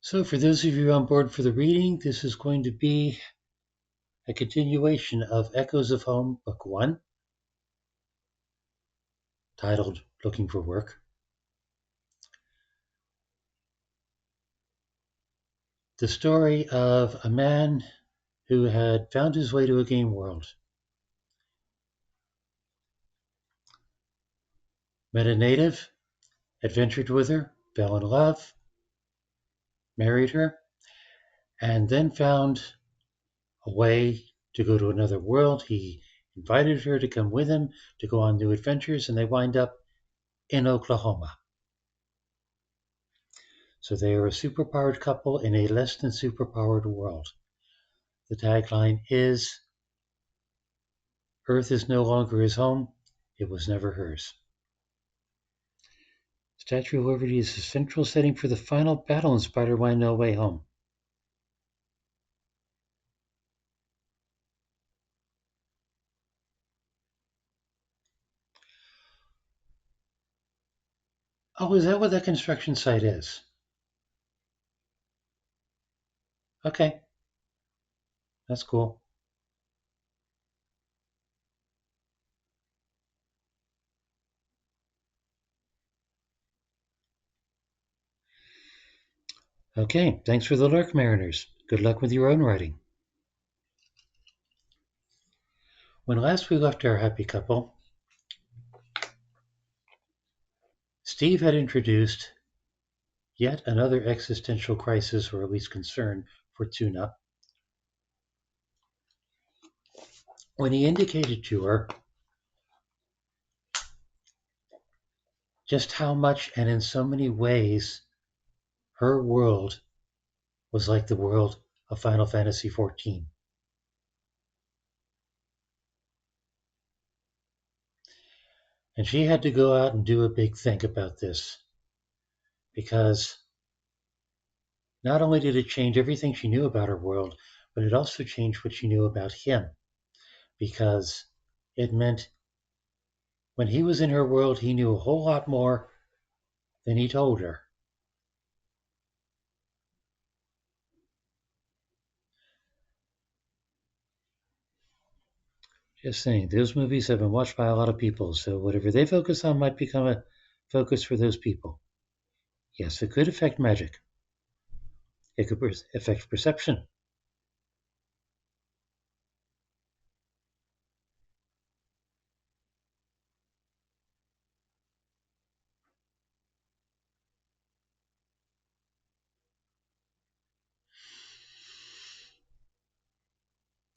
So for those of you on board for the reading, this is going to be a continuation of Echoes of Home, Book 1, titled Looking for Work. The story of a man who had found his way to a game world, met a native, adventured with her, fell in love, married her, and then found a way to go to another world. He invited her to come with him to go on new adventures, and they wind up in Oklahoma. So they are a superpowered couple in a less than superpowered world. The tagline is, Earth is no longer his home, it was never hers. Statue of Liberty is the central setting for the final battle in Spider-Man No Way Home. Oh, is that what that construction site is? Okay, that's cool. Okay, thanks for the lurk, Mariners. Good luck with your own writing. When last we left our happy couple, Steve had introduced yet another existential crisis, or at least concern, for Tsu'na when he indicated to her just how much and in so many ways her world was like the world of Final Fantasy XIV. And she had to go out and do a big think about this, because not only did it change everything she knew about her world, but it also changed what she knew about him, because it meant when he was in her world, he knew a whole lot more than he told her. Just saying, those movies have been watched by a lot of people, so whatever they focus on might become a focus for those people. Yes, it could affect magic. It could affect perception.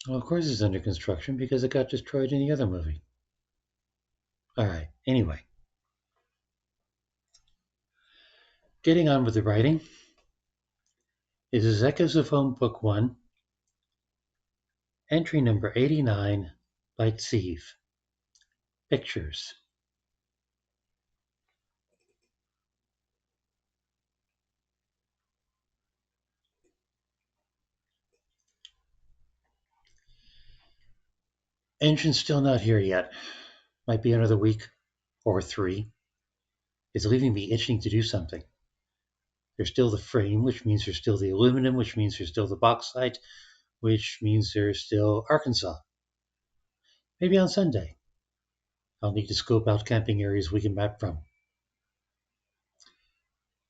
Well, of course it's under construction because it got destroyed in the other movie. All right, anyway. Getting on with the writing. This is Echoes of Home, Book 1, entry number 89 by Tsiv. Pictures. Engine's still not here yet. Might be another week or 3. It's leaving me itching to do something. There's still the frame, which means there's still the aluminum, which means there's still the bauxite, which means there's still Arkansas. Maybe on Sunday. I'll need to scope out camping areas we can map from.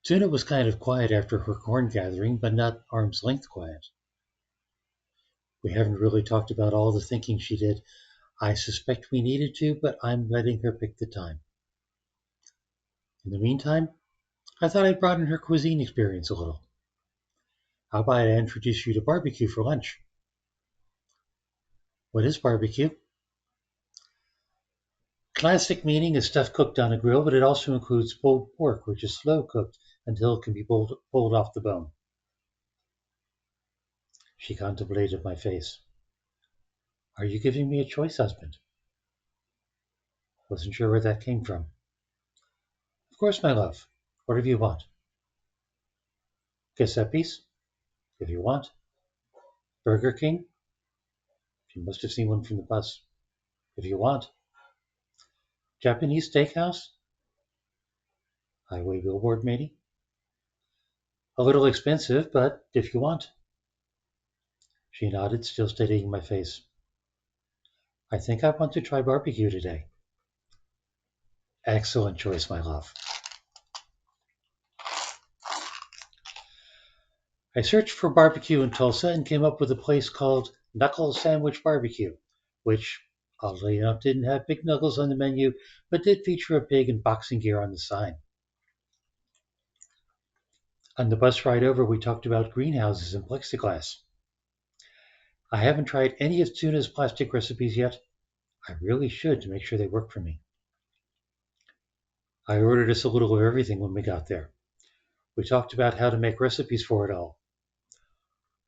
Tsu'na was kind of quiet after her corn gathering, but not arm's length quiet. We haven't really talked about all the thinking she did. I suspect we needed to, but I'm letting her pick the time. In the meantime, I thought I'd broaden her cuisine experience a little. How about I introduce you to barbecue for lunch? What is barbecue? Classic meaning is stuff cooked on a grill, but it also includes pulled pork, which is slow cooked until it can be pulled off the bone. She contemplated my face. Are you giving me a choice, husband? Wasn't sure where that came from. Of course, my love. Whatever you want. Giuseppe's, if you want. Burger King? You must have seen one from the bus. If you want. Japanese steakhouse? Highway billboard, maybe? A little expensive, but if you want. She nodded, still studying my face. I think I want to try barbecue today. Excellent choice, my love. I searched for barbecue in Tulsa and came up with a place called Knuckle Sandwich Barbecue, which, oddly enough, didn't have big knuckles on the menu, but did feature a pig and boxing gear on the sign. On the bus ride over, we talked about greenhouses and plexiglass. I haven't tried any of Tsu'na's plastic recipes yet. I really should to make sure they work for me. I ordered us a little of everything when we got there. We talked about how to make recipes for it all.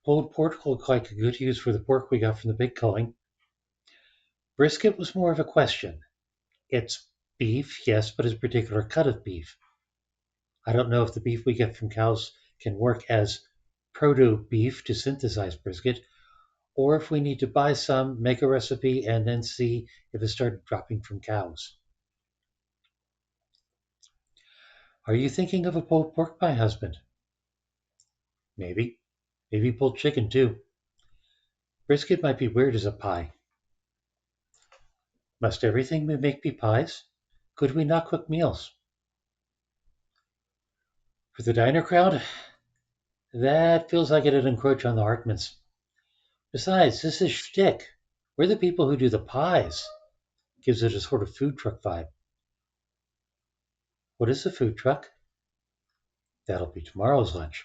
Pulled pork looked like a good use for the pork we got from the pig culling. Brisket was more of a question. It's beef, yes, but it's a particular cut of beef. I don't know if the beef we get from cows can work as proto beef to synthesize brisket, or if we need to buy some, make a recipe, and then see if it started dropping from cows. Are you thinking of a pulled pork pie, husband? Maybe. Maybe pulled chicken, too. Brisket might be weird as a pie. Must everything we make be pies? Could we not cook meals? For the diner crowd, that feels like it'd encroach on the Hartmans. Besides, this is shtick. We're the people who do the pies. Gives it a sort of food truck vibe. What is a food truck? That'll be tomorrow's lunch.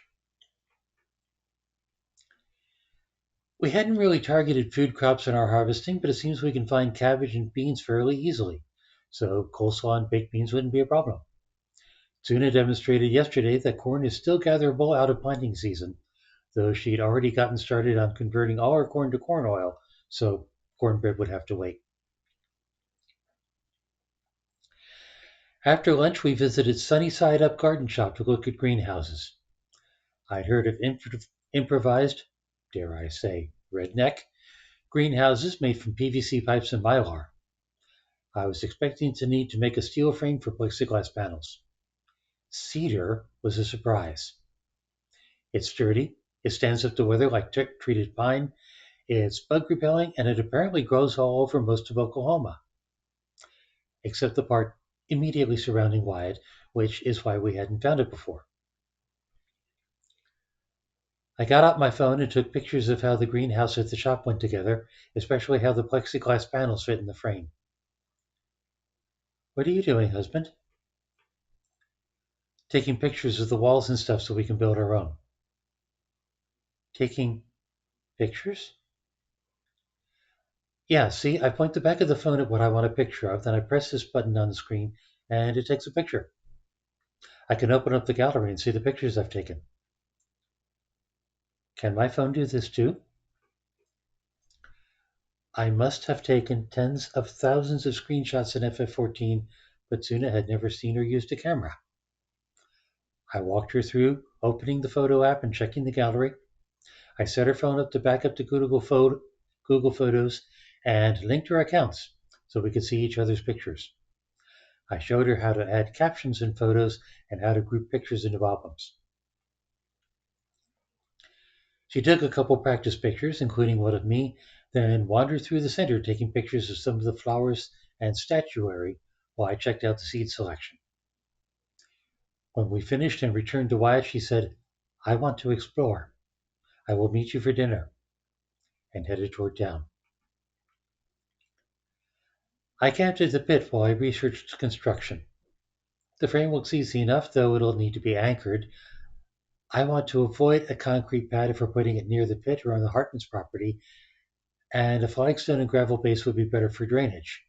We hadn't really targeted food crops in our harvesting, but it seems we can find cabbage and beans fairly easily. So coleslaw and baked beans wouldn't be a problem. Tsu'na demonstrated yesterday that corn is still gatherable out of planting season, though she'd already gotten started on converting all her corn to corn oil, so cornbread would have to wait. After lunch, we visited Sunny Side Up Garden Shop to look at greenhouses. I'd heard of improvised, dare I say, redneck, greenhouses made from PVC pipes and mylar. I was expecting to need to make a steel frame for plexiglass panels. Cedar was a surprise. It's sturdy, it stands up to weather like treated pine, it's bug repelling, and it apparently grows all over most of Oklahoma, except the part immediately surrounding Wyatt, which is why we hadn't found it before. I got out my phone and took pictures of how the greenhouse at the shop went together, especially how the plexiglass panels fit in the frame. What are you doing, husband? Taking pictures of the walls and stuff so we can build our own. Taking pictures? Yeah, see, I point the back of the phone at what I want a picture of, then I press this button on the screen, and it takes a picture. I can open up the gallery and see the pictures I've taken. Can my phone do this too? I must have taken tens of thousands of screenshots in FF14, but Tsu'na had never seen or used a camera. I walked her through opening the photo app and checking the gallery. I set her phone up to back up to Google Photos and linked her accounts so we could see each other's pictures. I showed her how to add captions in photos and how to group pictures into albums. She took a couple practice pictures, including one of me, then wandered through the center taking pictures of some of the flowers and statuary while I checked out the seed selection. When we finished and returned to Wyatt, she said, I want to explore. I will meet you for dinner, and headed toward town. I camped at the pit while I researched construction. The frame looks easy enough, though it'll need to be anchored. I want to avoid a concrete pad if we're putting it near the pit or on the Hartman's property, and a flagstone and gravel base would be better for drainage.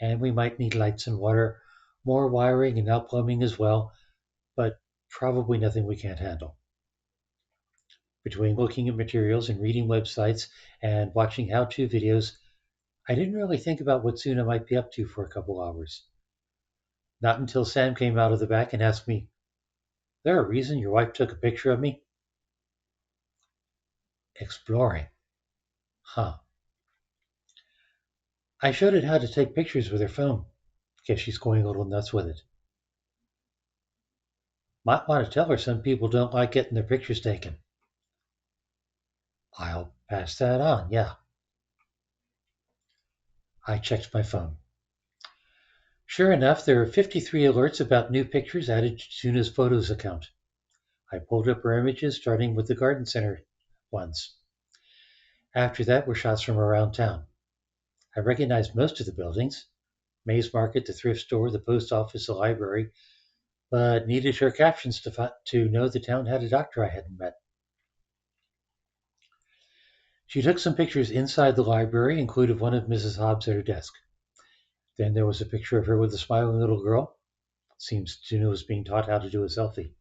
And we might need lights and water, more wiring and outplumbing as well, but probably nothing we can't handle. Between looking at materials and reading websites and watching how-to videos, I didn't really think about what Tsu'na might be up to for a couple hours. Not until Sam came out of the back and asked me, there a reason your wife took a picture of me? Exploring. Huh. I showed it how to take pictures with her phone. Guess she's going a little nuts with it. Might want to tell her some people don't like getting their pictures taken. I'll pass that on, yeah. I checked my phone. Sure enough, there were 53 alerts about new pictures added to Tsu'na's Photos account. I pulled up her images, starting with the garden center ones. After that were shots from around town. I recognized most of the buildings: May's Market, the thrift store, the post office, the library, but needed her captions to know the town had a doctor I hadn't met. She took some pictures inside the library, included one of Mrs. Hobbs at her desk. Then there was a picture of her with a smiling little girl. Seems Tsu'na was being taught how to do a selfie.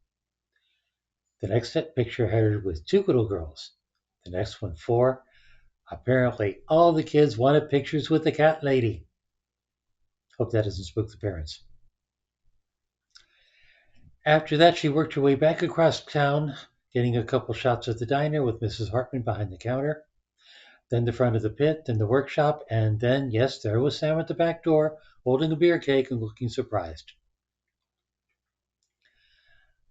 The next picture had her with two little girls. The next one, four. Apparently, all the kids wanted pictures with the cat lady. Hope that doesn't spook the parents. After that, she worked her way back across town, getting a couple shots of the diner with Mrs. Hartman behind the counter, then the front of the pit, then the workshop, and then, yes, there was Sam at the back door, holding a beer keg and looking surprised.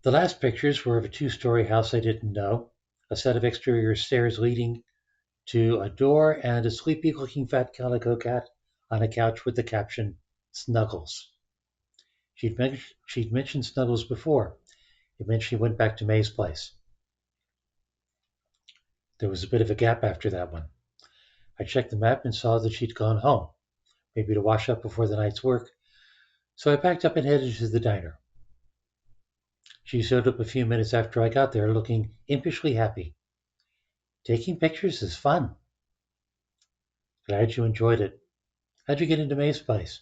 The last pictures were of a two-story house I didn't know, a set of exterior stairs leading to a door, and a sleepy-looking fat calico cat on a couch with the caption, Snuggles. She'd mentioned Snuggles before. It meant she went back to May's place. There was a bit of a gap after that one. I checked the map and saw that she'd gone home, maybe to wash up before the night's work, so I packed up and headed to the diner. She showed up a few minutes after I got there, looking impishly happy. Taking pictures is fun. Glad you enjoyed it. How'd you get into May's place?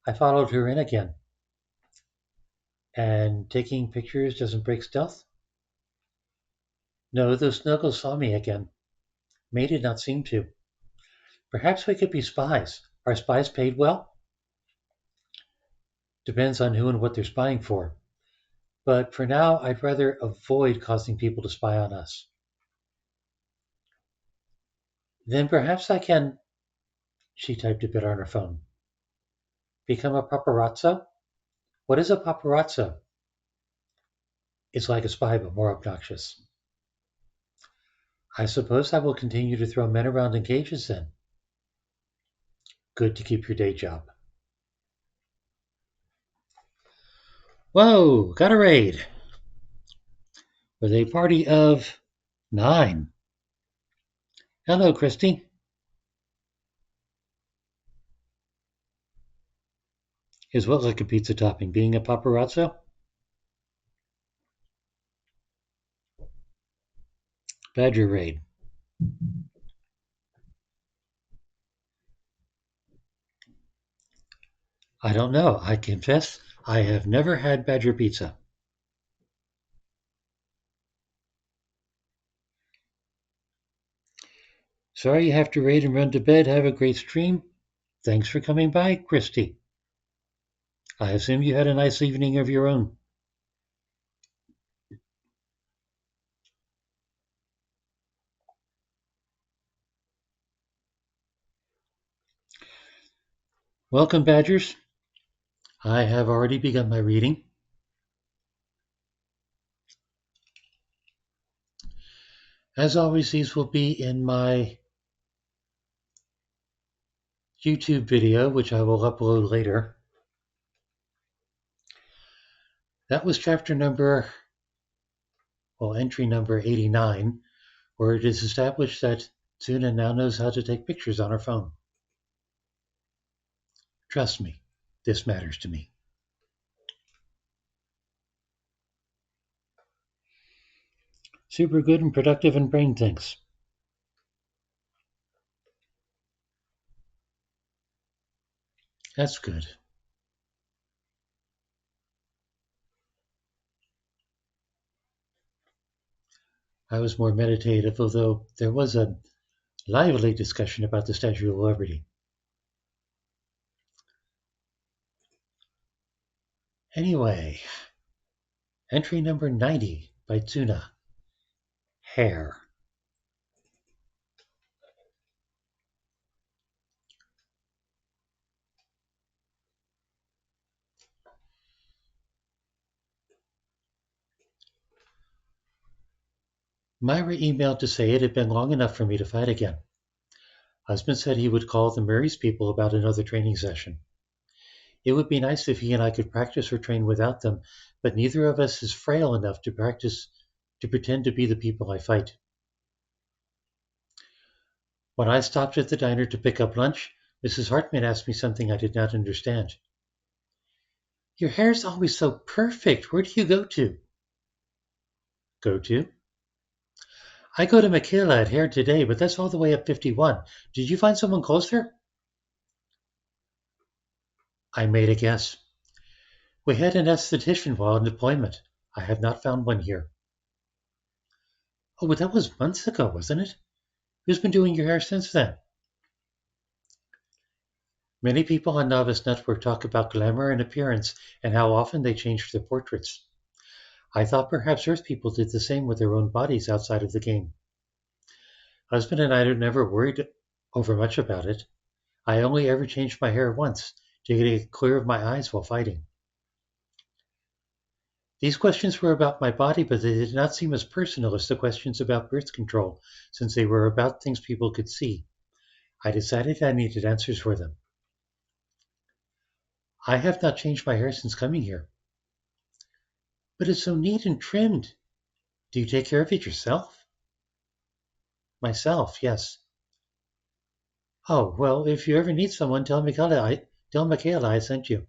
I followed her in again. And taking pictures doesn't break stealth? No, those Snuggles saw me again. May did not seem to. Perhaps we could be spies. Are spies paid well? Depends on who and what they're spying for. But for now, I'd rather avoid causing people to spy on us. Then perhaps I can, she typed a bit on her phone, become a paparazzo? What is a paparazzo? It's like a spy, but more obnoxious. I suppose I will continue to throw men around in cages then. Good to keep your day job. Whoa, got a raid. With a party of 9. Hello, Christy. Is what like a pizza topping? Being a paparazzo? Badger raid. I don't know. I confess I have never had Badger pizza. Sorry you have to raid and run to bed. Have a great stream. Thanks for coming by, Christy. I assume you had a nice evening of your own. Welcome, Badgers. I have already begun my reading. As always, these will be in my YouTube video, which I will upload later. That was entry number 89, where it is established that Tsu'na now knows how to take pictures on her phone. Trust me, this matters to me. Super good and productive and brain thinks. That's good. I was more meditative, although there was a lively discussion about the Statue of Liberty. Anyway, entry number 90 by Tsu'na. Hair. Myra emailed to say it had been long enough for me to fight again. Husband said he would call the Murray's people about another training session. It would be nice if he and I could practice or train without them, but neither of us is frail enough to practice to pretend to be the people I fight. When I stopped at the diner to pick up lunch, Mrs. Hartman asked me something I did not understand. Your hair's always so perfect. Where do you go to? Go to? I go to Michaela at hair today, but that's all the way up 51. Did you find someone closer? I made a guess. We had an esthetician while in deployment. I have not found one here. Oh, but that was months ago, wasn't it? Who's been doing your hair since then? Many people on Novice Network talk about glamour and appearance and how often they change their portraits. I thought perhaps Earth people did the same with their own bodies outside of the game. Husband and I never worried over much about it. I only ever changed my hair once to get it clear of my eyes while fighting. These questions were about my body, but they did not seem as personal as the questions about birth control, since they were about things people could see. I decided I needed answers for them. I have not changed my hair since coming here. But it's so neat and trimmed. Do you take care of it yourself? Myself, yes. Oh, well, if you ever need someone, tell Michaela I sent you.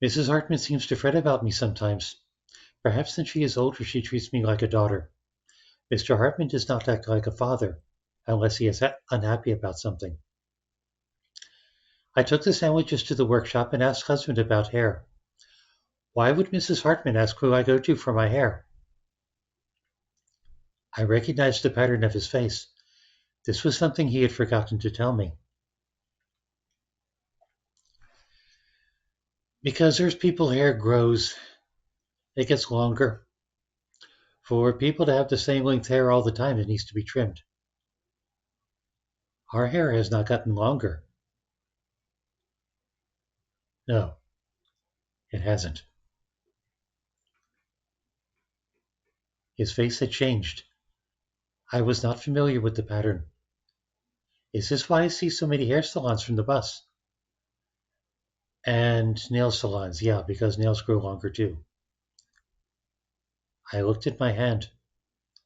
Mrs. Hartman seems to fret about me sometimes. Perhaps since she is older, she treats me like a daughter. Mr. Hartman does not act like a father, unless he is unhappy about something. I took the sandwiches to the workshop and asked husband about hair. Why would Mrs. Hartman ask who I go to for my hair? I recognized the pattern of his face. This was something he had forgotten to tell me. Because there's people hair grows, it gets longer. For people to have the same length hair all the time, it needs to be trimmed. Our hair has not gotten longer. No, it hasn't. His face had changed. I was not familiar with the pattern. Is this why I see so many hair salons from the bus? And nail salons, yeah, because nails grow longer too. I looked at my hand.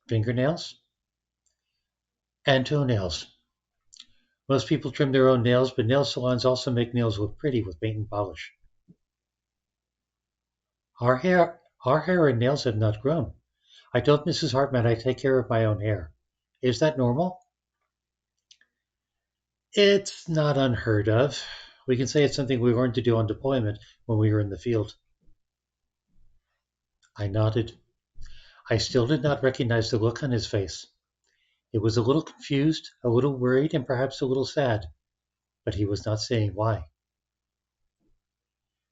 Fingernails? And toenails. Most people trim their own nails, but nail salons also make nails look pretty with paint and polish. Our hair and nails have not grown. I told Mrs. Hartman I take care of my own hair. Is that normal? It's not unheard of. We can say it's something we learned to do on deployment when we were in the field. I nodded. I still did not recognize the look on his face. It was a little confused, a little worried, and perhaps a little sad, but he was not saying why.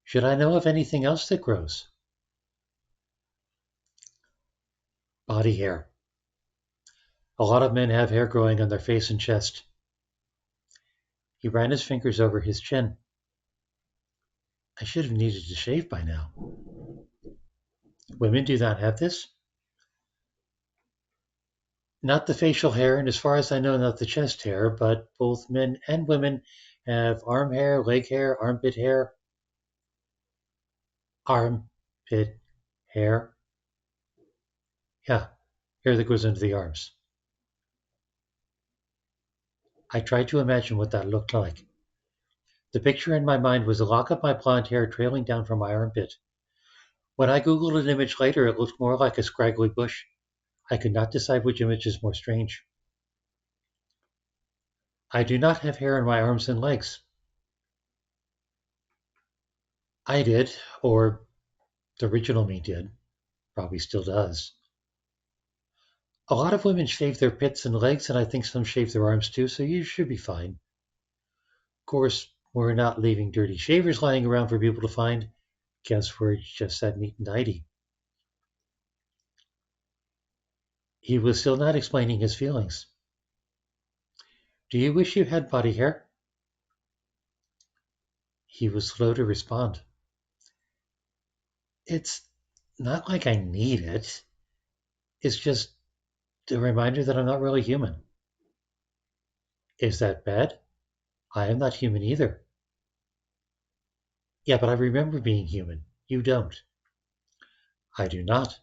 Should I know of anything else that grows? Body hair. A lot of men have hair growing on their face and chest. He ran his fingers over his chin. I should have needed to shave by now. Women do not have this? Not the facial hair, and as far as I know, not the chest hair, but both men and women have arm hair, leg hair, armpit hair. Armpit hair? Yeah, hair that goes under the arms. I tried to imagine what that looked like. The picture in my mind was a lock of my blonde hair trailing down from my armpit. When I googled an image later, it looked more like a scraggly bush. I could not decide which image is more strange. I do not have hair on my arms and legs. I did, or the original me did. Probably still does. A lot of women shave their pits and legs, and I think some shave their arms too, so you should be fine. Of course, we're not leaving dirty shavers lying around for people to find. Guess we're just that neat and tidy. He was still not explaining his feelings. Do you wish you had body hair? He was slow to respond. It's not like I need it. It's just a reminder that I'm not really human. Is that bad? I am not human either. Yeah, but I remember being human. You don't. I do not.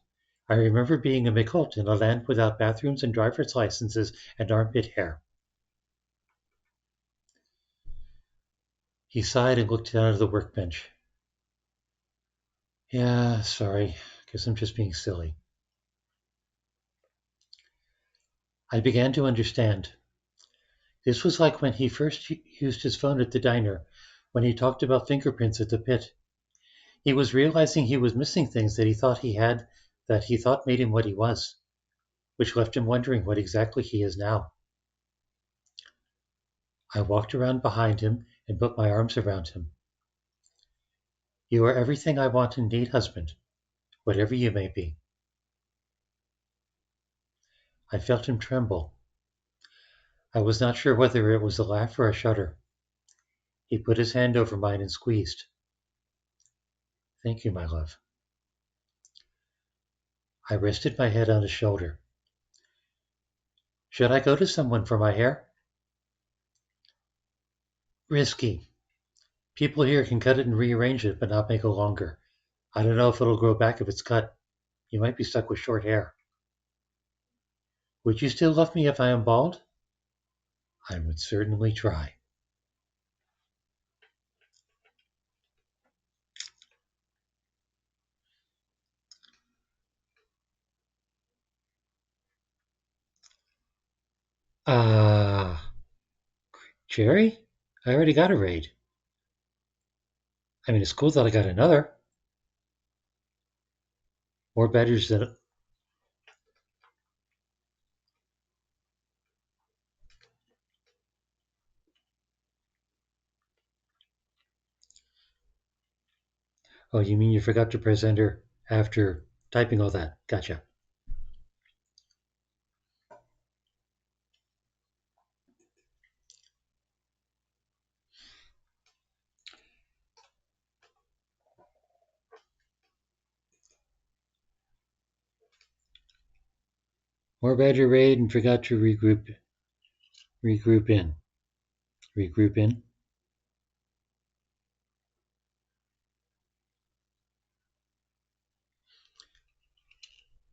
I remember being a Mikult in a land without bathrooms and driver's licenses and armpit hair. He sighed and looked down at the workbench. Yeah, sorry. Guess I'm just being silly. I began to understand. This was like when he first used his phone at the diner, when he talked about fingerprints at the pit. He was realizing he was missing things that he thought he had, that he thought made him what he was, which left him wondering what exactly he is now. I walked around behind him and put my arms around him. You are everything I want and need, husband, whatever you may be. I felt him tremble. I was not sure whether it was a laugh or a shudder. He put his hand over mine and squeezed. Thank you, my love. I rested my head on his shoulder. Should I go to someone for my hair? Risky. People here can cut it and rearrange it, but not make it longer. I don't know if it'll grow back if it's cut. You might be stuck with short hair. Would you still love me if I am bald? I would certainly try. Ah, Jerry? I already got a raid. I mean, it's cool that I got another. More badges than. Oh, you mean you forgot to press enter after typing all that? Gotcha. More badger raid and forgot to regroup. Regroup in. Regroup in.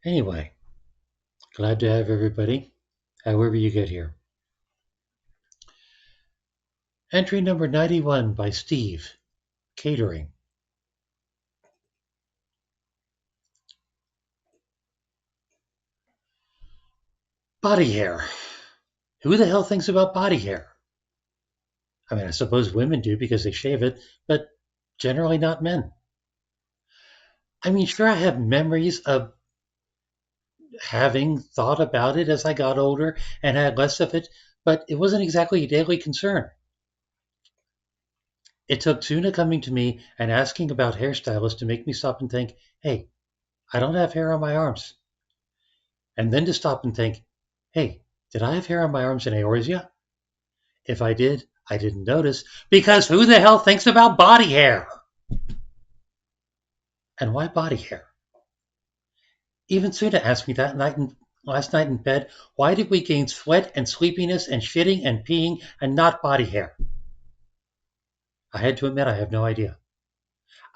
Anyway, glad to have everybody, however you get here. Entry number 91 by Steve. Catering. Body hair. Who the hell thinks about body hair? I mean, I suppose women do because they shave it, but generally not men. I mean, sure, I have memories of having thought about it as I got older and had less of it, but it wasn't exactly a daily concern. It took Tsu'na coming to me and asking about hairstylists to make me stop and think, hey, I don't have hair on my arms. And then to stop and think, hey, did I have hair on my arms in Eorzea? If I did, I didn't notice, because who the hell thinks about body hair? And why body hair? Even Tsu'na asked me that last night in bed, why did we gain sweat and sleepiness and shitting and peeing and not body hair? I had to admit I have no idea.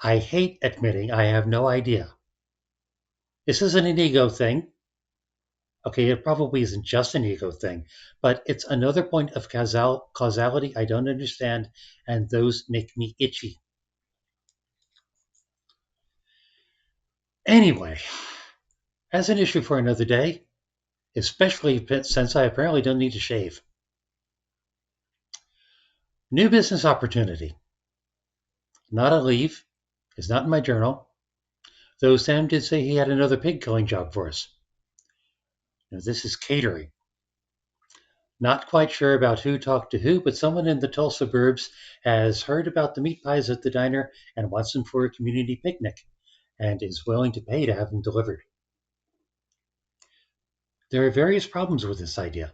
I hate admitting I have no idea. This isn't an ego thing. Okay, it probably isn't just an ego thing, but it's another point of causality I don't understand, and those make me itchy. Anyway, as an issue for another day, especially since I apparently don't need to shave. New business opportunity. Not a leave. It's not in my journal. Though Sam did say he had another pig killing job for us. Now, this is catering. Not quite sure about who talked to who, but someone in the Tulsa burbs has heard about the meat pies at the diner and wants them for a community picnic and is willing to pay to have them delivered. There are various problems with this idea.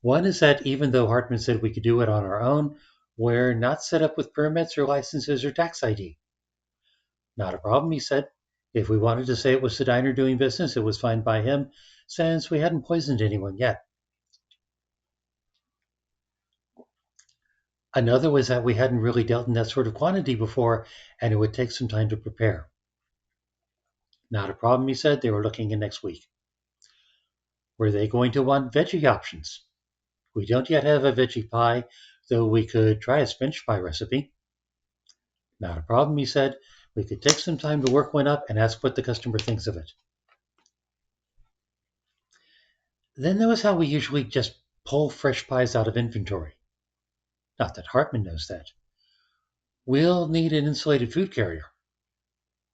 One is that even though Hartman said we could do it on our own, we're not set up with permits or licenses or tax ID. Not a problem, he said. If we wanted to say it was the diner doing business, it was fine by him, since we hadn't poisoned anyone yet. Another was that we hadn't really dealt in that sort of quantity before, and it would take some time to prepare. Not a problem, he said. They were looking in next week. Were they going to want veggie options? We don't yet have a veggie pie, though we could try a spinach pie recipe. Not a problem, he said. We could take some time to work one up and ask what the customer thinks of it. Then there was how we usually just pull fresh pies out of inventory. Not that Hartman knows that. We'll need an insulated food carrier.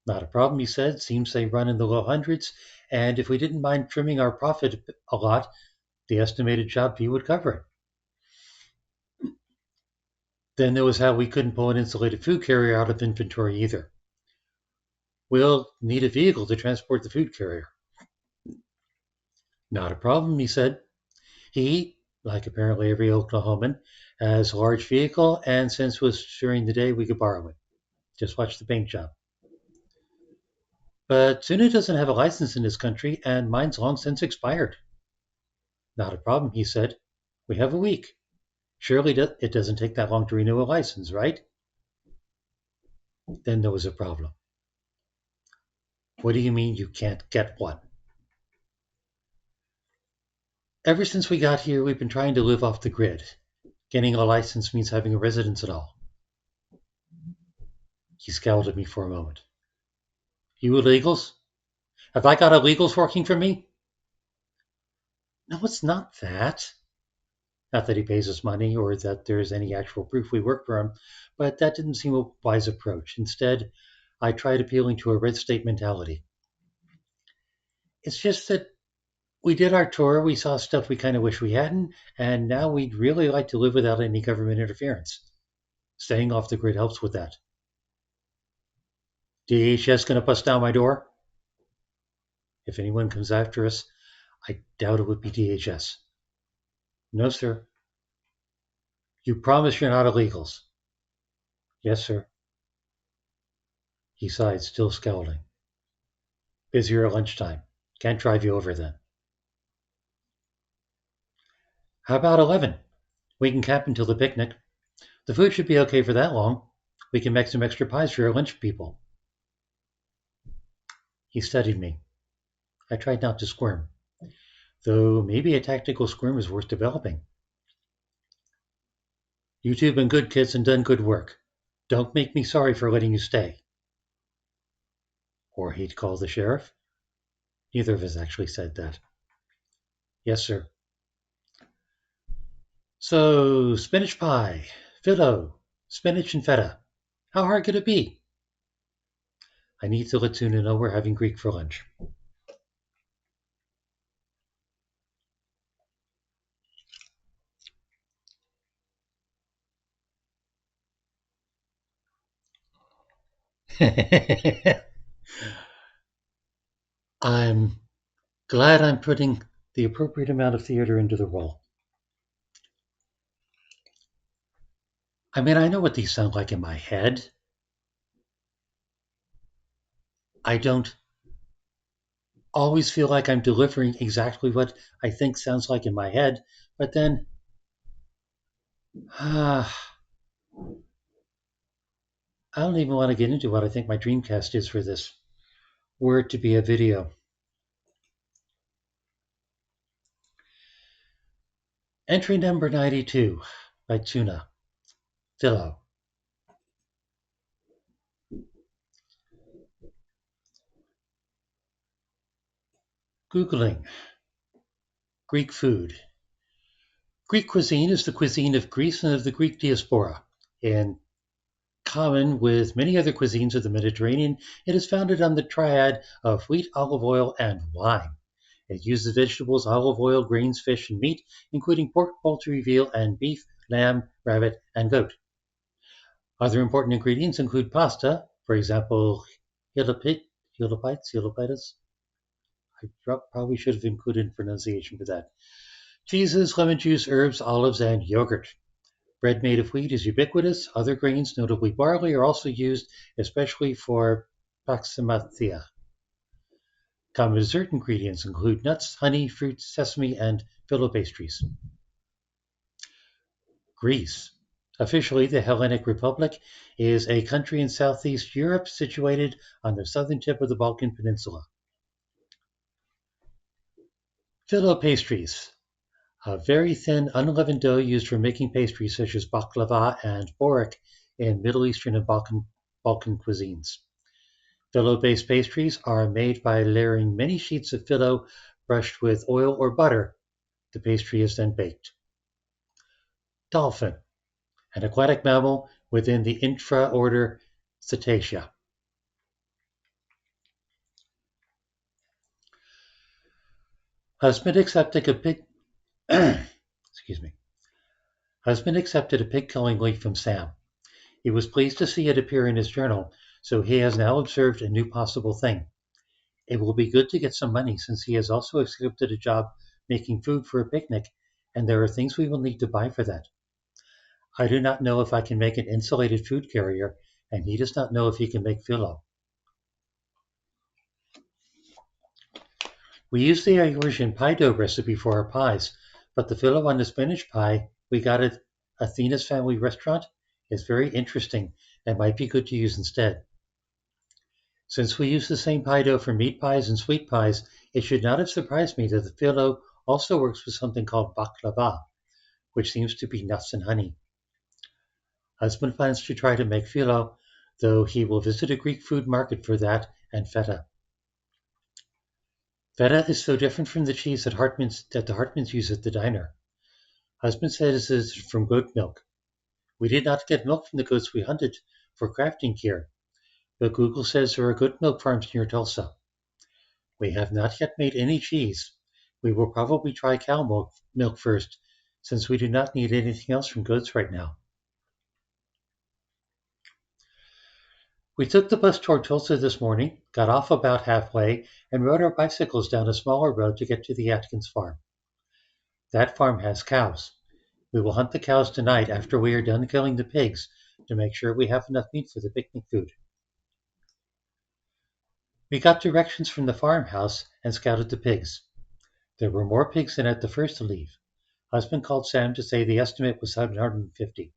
Not a problem, he said. Seems they run in the low hundreds, and if we didn't mind trimming our profit a lot, the estimated job fee would cover it. Then there was how we couldn't pull an insulated food carrier out of inventory either. We'll need a vehicle to transport the food carrier. Not a problem, he said. He, like apparently every Oklahoman, has a large vehicle, and since it was during the day, we could borrow it. Just watch the paint job. But Tsu'na doesn't have a license in this country, and mine's long since expired. Not a problem, he said. We have a week. Surely it doesn't take that long to renew a license, right? Then there was a problem. What do you mean you can't get one? Ever since we got here, we've been trying to live off the grid. Getting a license means having a residence at all. He scowled at me for a moment. You illegals? Have I got illegals working for me? No, it's not that. Not that he pays us money or that there's any actual proof we work for him, but that didn't seem a wise approach. Instead, I tried appealing to a red state mentality. It's just that we did our tour, we saw stuff we kind of wish we hadn't, and now we'd really like to live without any government interference. Staying off the grid helps with that. DHS gonna bust down my door? If anyone comes after us, I doubt it would be DHS. No, sir. You promise you're not illegals? Yes, sir. He sighed, still scowling. Busier at lunchtime. Can't drive you over then. How about 11? We can camp until the picnic. The food should be okay for that long. We can make some extra pies for your lunch people. He studied me. I tried not to squirm, though maybe a tactical squirm is worth developing. You two have been good kids and done good work. Don't make me sorry for letting you stay. Or he'd call the sheriff. Neither of us actually said that. Yes, sir. So, spinach pie, filo, spinach and feta. How hard could it be? I need to let Tsu'na know we're having Greek for lunch. I'm glad I'm putting the appropriate amount of theater into the role. I mean, I know what these sound like in my head. I don't always feel like I'm delivering exactly what I think sounds like in my head, but then, I don't even want to get into what I think my dreamcast is for this. Were it to be a video. Entry number 92 by Tsu'na. Philo. Googling. Greek food. Greek cuisine is the cuisine of Greece and of the Greek diaspora. In common with many other cuisines of the Mediterranean, it is founded on the triad of wheat, olive oil, and wine. It uses vegetables, olive oil, grains, fish, and meat, including pork, poultry, veal, and beef, lamb, rabbit, and goat. Other important ingredients include pasta, for example, hilopites. I probably should have included pronunciation for that. Cheeses, lemon juice, herbs, olives, and yogurt. Bread made of wheat is ubiquitous. Other grains, notably barley, are also used, especially for paximathia. Common dessert ingredients include nuts, honey, fruits, sesame, and filo pastries. Greece. Officially, the Hellenic Republic is a country in southeast Europe situated on the southern tip of the Balkan Peninsula. Filo pastries. A very thin, unleavened dough used for making pastries such as baklava and borek in Middle Eastern and Balkan cuisines. Filo-based pastries are made by layering many sheets of filo brushed with oil or butter. The pastry is then baked. Dolphin, an aquatic mammal within the infraorder Cetacea. Husband accepted a pig excuse me. Husband accepted a pig killing leaf from Sam. He was pleased to see it appear in his journal, so he has now observed a new possible thing. It will be good to get some money since he has also accepted a job making food for a picnic, and there are things we will need to buy for that. I do not know if I can make an insulated food carrier, and he does not know if he can make filo. We use the Irish pie dough recipe for our pies, but the filo on the spinach pie we got at Athena's family restaurant is very interesting and might be good to use instead. Since we use the same pie dough for meat pies and sweet pies, it should not have surprised me that the filo also works with something called baklava, which seems to be nuts and honey. Husband plans to try to make filo, though he will visit a Greek food market for that and feta. Feta is so different from the cheese that the Hartmans use at the diner. Husband says it is from goat milk. We did not get milk from the goats we hunted for crafting gear, but Google says there are goat milk farms near Tulsa. We have not yet made any cheese. We will probably try cow milk first, since we do not need anything else from goats right now. We took the bus toward Tulsa this morning, got off about halfway, and rode our bicycles down a smaller road to get to the Atkins farm. That farm has cows. We will hunt the cows tonight after we are done killing the pigs to make sure we have enough meat for the picnic food. We got directions from the farmhouse and scouted the pigs. There were more pigs than at the first leave. Husband called Sam to say the estimate was 750.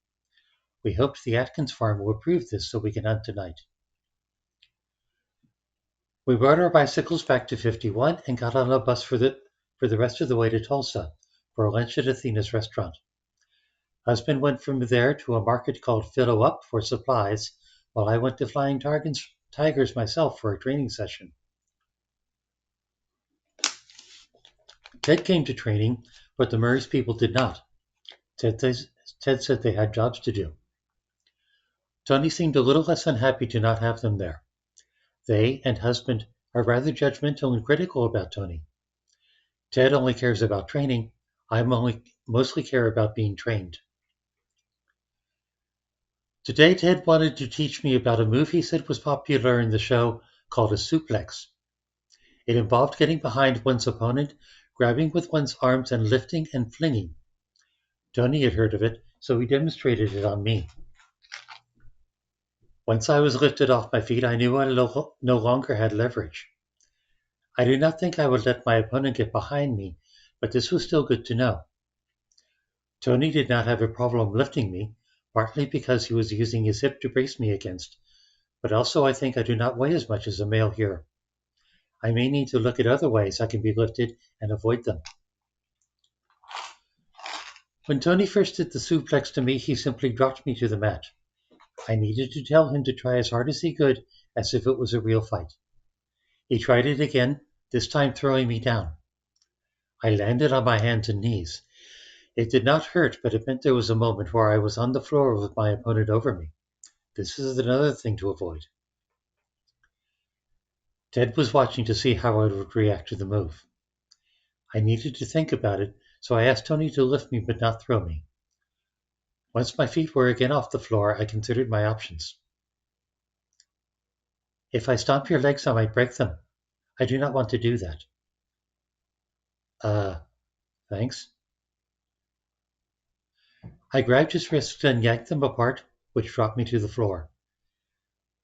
We hoped the Atkins farm will approve this so we can hunt tonight. We rode our bicycles back to 51 and got on a bus for the rest of the way to Tulsa for lunch at Athena's restaurant. Husband went from there to a market called Fiddle Up for supplies, while I went to Flying Tigers myself for a training session. Ted came to training, but the Murray's people did not. Ted said they had jobs to do. Tony seemed a little less unhappy to not have them there. They and husband are rather judgmental and critical about Tony. Ted only cares about training. I mostly care about being trained. Today Ted wanted to teach me about a move he said was popular in the show called a suplex. It involved getting behind one's opponent, grabbing with one's arms and lifting and flinging. Tony had heard of it, so he demonstrated it on me. Once I was lifted off my feet, I knew I no longer had leverage. I did not think I would let my opponent get behind me, but this was still good to know. Tony did not have a problem lifting me, partly because he was using his hip to brace me against, but also I think I do not weigh as much as a male here. I may need to look at other ways I can be lifted and avoid them. When Tony first did the suplex to me, he simply dropped me to the mat. I needed to tell him to try as hard as he could, as if it was a real fight. He tried it again, this time throwing me down. I landed on my hands and knees. It did not hurt, but it meant there was a moment where I was on the floor with my opponent over me. This is another thing to avoid. Ted was watching to see how I would react to the move. I needed to think about it, so I asked Tony to lift me but not throw me. Once my feet were again off the floor, I considered my options. If I stomp your legs, I might break them. I do not want to do that. Thanks. I grabbed his wrists and yanked them apart, which dropped me to the floor.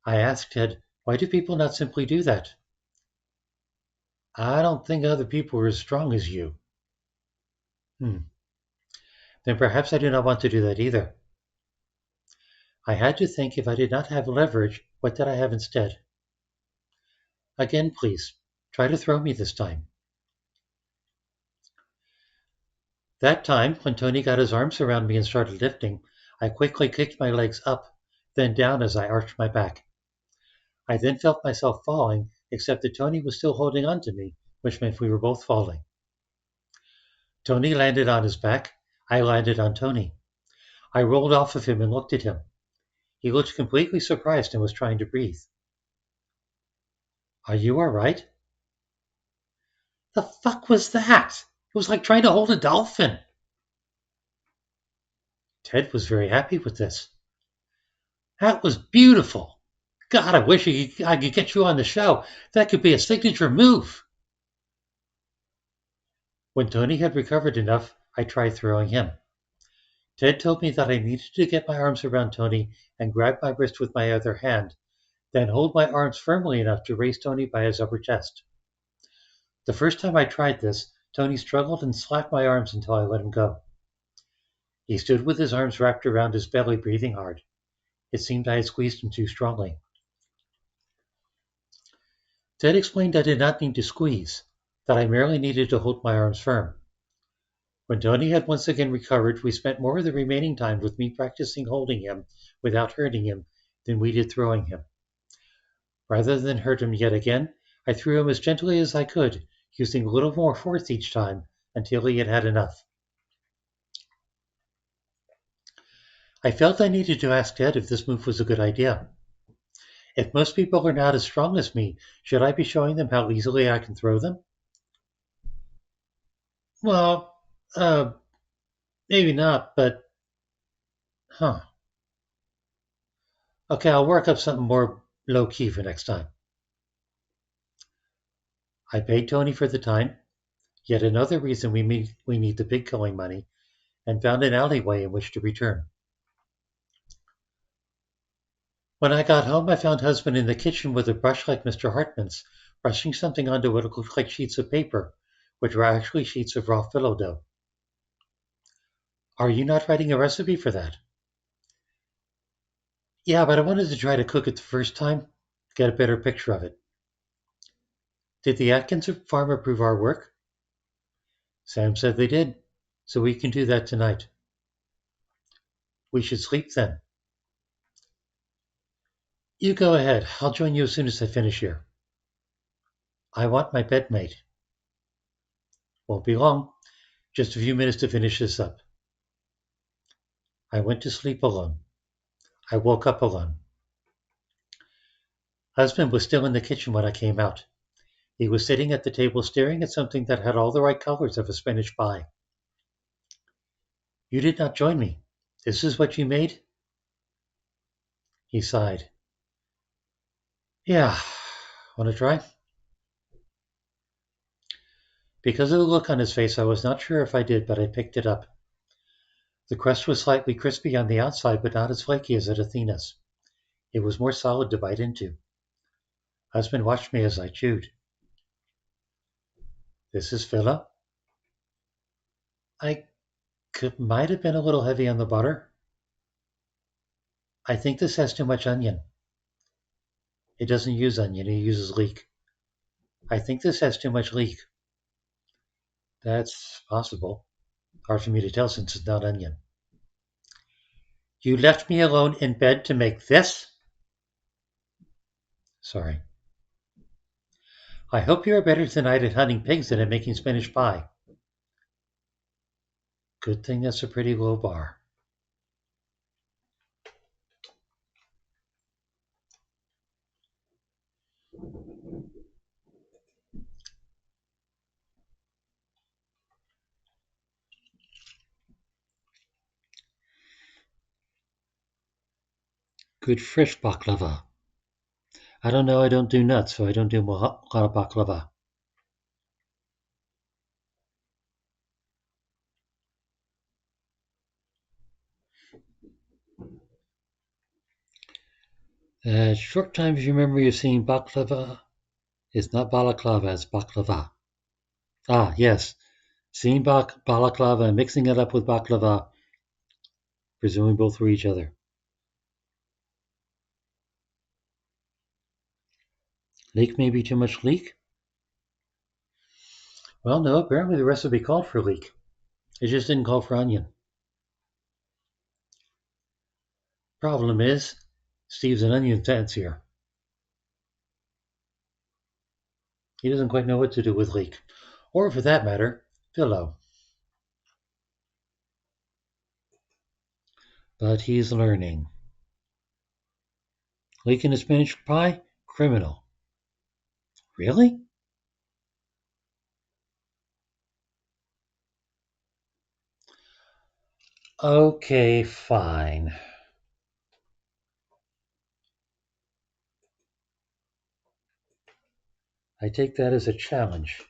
I asked Ted, why do people not simply do that? I don't think other people were as strong as you. Hmm. Then perhaps I do not want to do that either. I had to think if I did not have leverage, what did I have instead? Again, please. Try to throw me this time. That time, when Tony got his arms around me and started lifting, I quickly kicked my legs up, then down as I arched my back. I then felt myself falling, except that Tony was still holding on to me, which meant we were both falling. Tony landed on his back. I landed on Tony. I rolled off of him and looked at him. He looked completely surprised and was trying to breathe. Are you all right? The fuck was that? It was like trying to hold a dolphin. Ted was very happy with this. That was beautiful. God, I wish I could get you on the show. That could be a signature move. When Tony had recovered enough, I tried throwing him. Ted told me that I needed to get my arms around Tony and grab my wrist with my other hand, then hold my arms firmly enough to raise Tony by his upper chest. The first time I tried this, Tony struggled and slapped my arms until I let him go. He stood with his arms wrapped around his belly, breathing hard. It seemed I had squeezed him too strongly. Ted explained I did not need to squeeze, that I merely needed to hold my arms firm. When Tony had once again recovered, we spent more of the remaining time with me practicing holding him without hurting him than we did throwing him. Rather than hurt him yet again, I threw him as gently as I could, using a little more force each time until he had had enough. I felt I needed to ask Ted if this move was a good idea. If most people are not as strong as me, should I be showing them how easily I can throw them? Well, uh, maybe not, but huh. Okay, I'll work up something more low key for next time. I paid Tony for the time, yet another reason we need the big going money, and found an alleyway in which to return. When I got home, I found husband in the kitchen with a brush like Mr. Hartman's, brushing something onto what looked like sheets of paper, which were actually sheets of raw filo dough. Are you not writing a recipe for that? Yeah, but I wanted to try to cook it the first time, get a better picture of it. Did the Atkins farm approve our work? Sam said they did, so we can do that tonight. We should sleep then. You go ahead. I'll join you as soon as I finish here. I want my bedmate. Won't be long. Just a few minutes to finish this up. I went to sleep alone. I woke up alone. Husband was still in the kitchen when I came out. He was sitting at the table staring at something that had all the right colors of a spinach pie. You did not join me. This is what you made? He sighed. Yeah. Want to try? Because of the look on his face, I was not sure if I did, but I picked it up. The crust was slightly crispy on the outside, but not as flaky as at Athena's. It was more solid to bite into. Husband watched me as I chewed. This is filo. I might have been a little heavy on the butter. I think this has too much onion. It doesn't use onion, it uses leek. I think this has too much leek. That's possible. Hard for me to tell since it's not onion. You left me alone in bed to make this? Sorry. I hope you are better tonight at hunting pigs than at making spinach pie. Good thing that's a pretty low bar. Good fresh baklava. I don't know, I don't do nuts, so I don't do a lot of baklava. Short time of your memory of seeing baklava. It's not balaclava, it's baklava. Ah, yes. Seeing balaclava and mixing it up with baklava, presuming both were each other. Leek may be too much leek? Well, no, apparently the recipe called for leek. It just didn't call for onion. Problem is, Steve's an onion fancier. He doesn't quite know what to do with leek. Or, for that matter, filo. But he's learning. Leek in a spinach pie? Criminal. Really? Okay, fine. I take that as a challenge.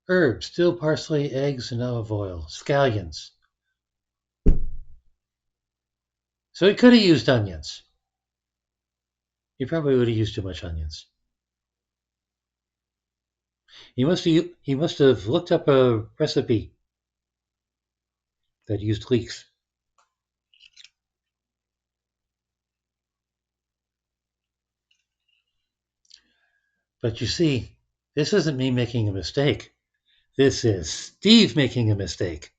Herbs, dill, parsley, eggs, and olive oil. Scallions. So he could have used onions. He probably would have used too much onions. He must have looked up a recipe that used leeks. But you see, this isn't me making a mistake. This is Steve making a mistake.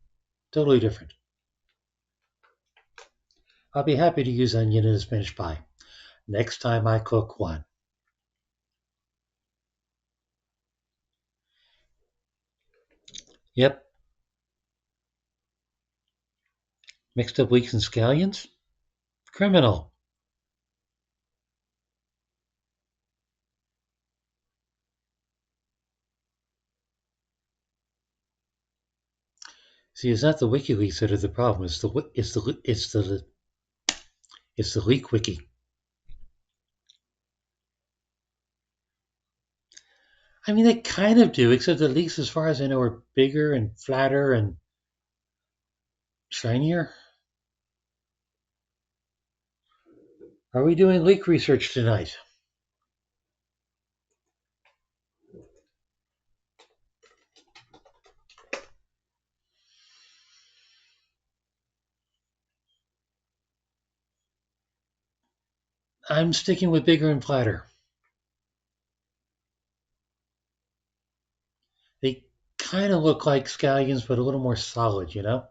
Totally different. I'll be happy to use onion in a spinach pie next time I cook one. Yep, mixed up leeks and scallions? Criminal. See, it's not the WikiLeaks that are the problem. It's the leak wiki. I mean, they kind of do, except the leaks, as far as I know, are bigger and flatter and shinier. Are we doing leak research tonight? I'm sticking with bigger and flatter. They kind of look like scallions, but a little more solid, you know?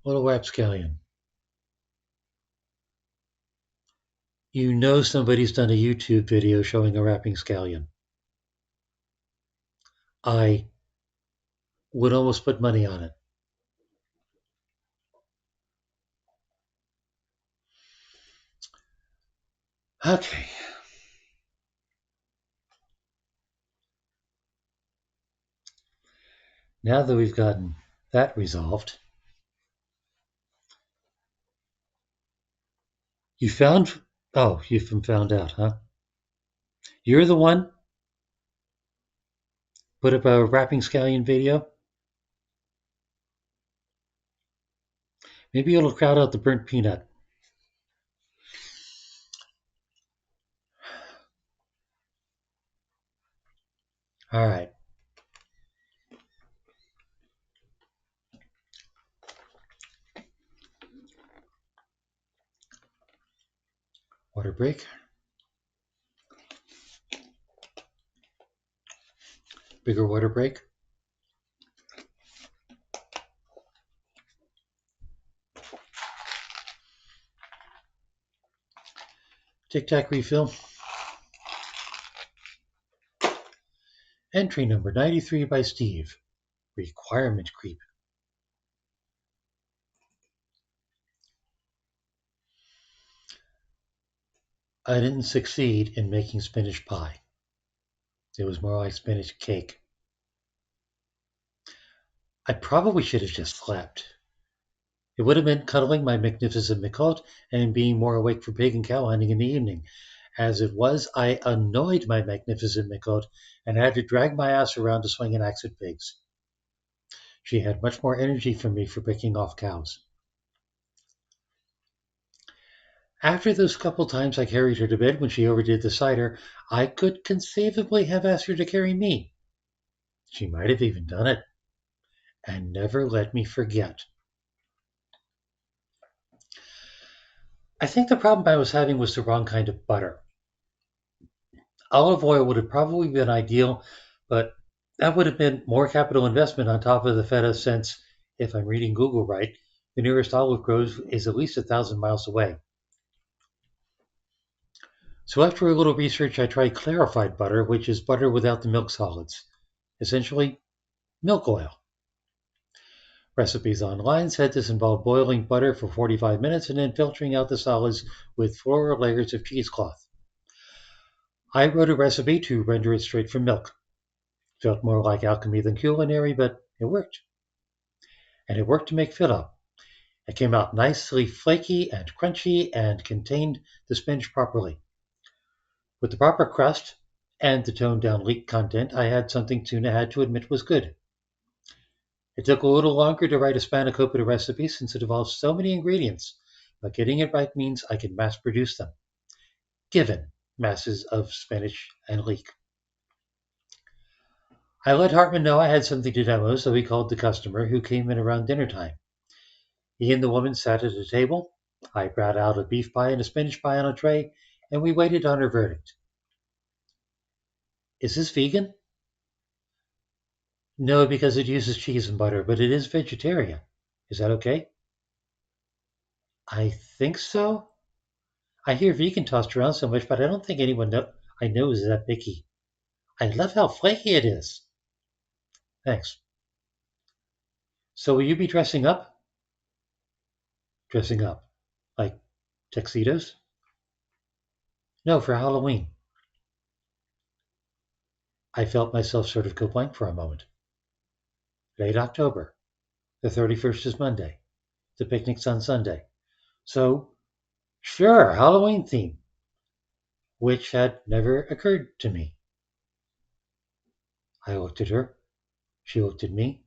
Little rapscallion. You know somebody's done a YouTube video showing a wrapping scallion. I would almost put money on it. Okay. Now that we've gotten that resolved, you found. Oh, you've been found out, huh? You're the one put up a wrapping scallion video? Maybe it'll crowd out the burnt peanut. All right. Water break. Bigger water break. Tic Tac refill. Entry number 93 by Steve. Requirement creep. I didn't succeed in making spinach pie. It was more like spinach cake. I probably should have just slept. It would have meant cuddling my magnificent Micotte and being more awake for pig and cow hunting in the evening. As it was, I annoyed my magnificent Micotte and had to drag my ass around to swing an axe at pigs. She had much more energy from me for picking off cows. After those couple times I carried her to bed when she overdid the cider, I could conceivably have asked her to carry me. She might have even done it and never let me forget. I think the problem I was having was the wrong kind of butter. Olive oil would have probably been ideal, but that would have been more capital investment on top of the feta since, if I'm reading Google right, the nearest olive grove is at least 1,000 miles away. So after a little research, I tried clarified butter, which is butter without the milk solids. Essentially, milk oil. Recipes online said this involved boiling butter for 45 minutes and then filtering out the solids with 4 layers of cheesecloth. I wrote a recipe to render it straight from milk. Felt more like alchemy than culinary, but it worked. And it worked to make filo. It came out nicely flaky and crunchy and contained the spinach properly. With the proper crust and the toned down leek content, I had something Tsu'na had to admit was good. It took a little longer to write a spanakopita recipe since it involves so many ingredients, but getting it right means I can mass produce them, given masses of spinach and leek. I let Hartman know I had something to demo, so he called the customer, who came in around dinner time. He and the woman sat at a table. I brought out a beef pie and a spinach pie on a tray, and we waited on her verdict. Is this vegan? No, because it uses cheese and butter, but it is vegetarian. Is that okay? I think so. I hear vegan tossed around so much, but I don't think anyone I know is that picky. I love how flaky it is. Thanks. So will you be dressing up? Dressing up. Like tuxedos? No, for Halloween. I felt myself sort of go blank for a moment. Late October. The 31st is Monday. The picnic's on Sunday. So, sure, Halloween theme, which had never occurred to me. I looked at her. She looked at me.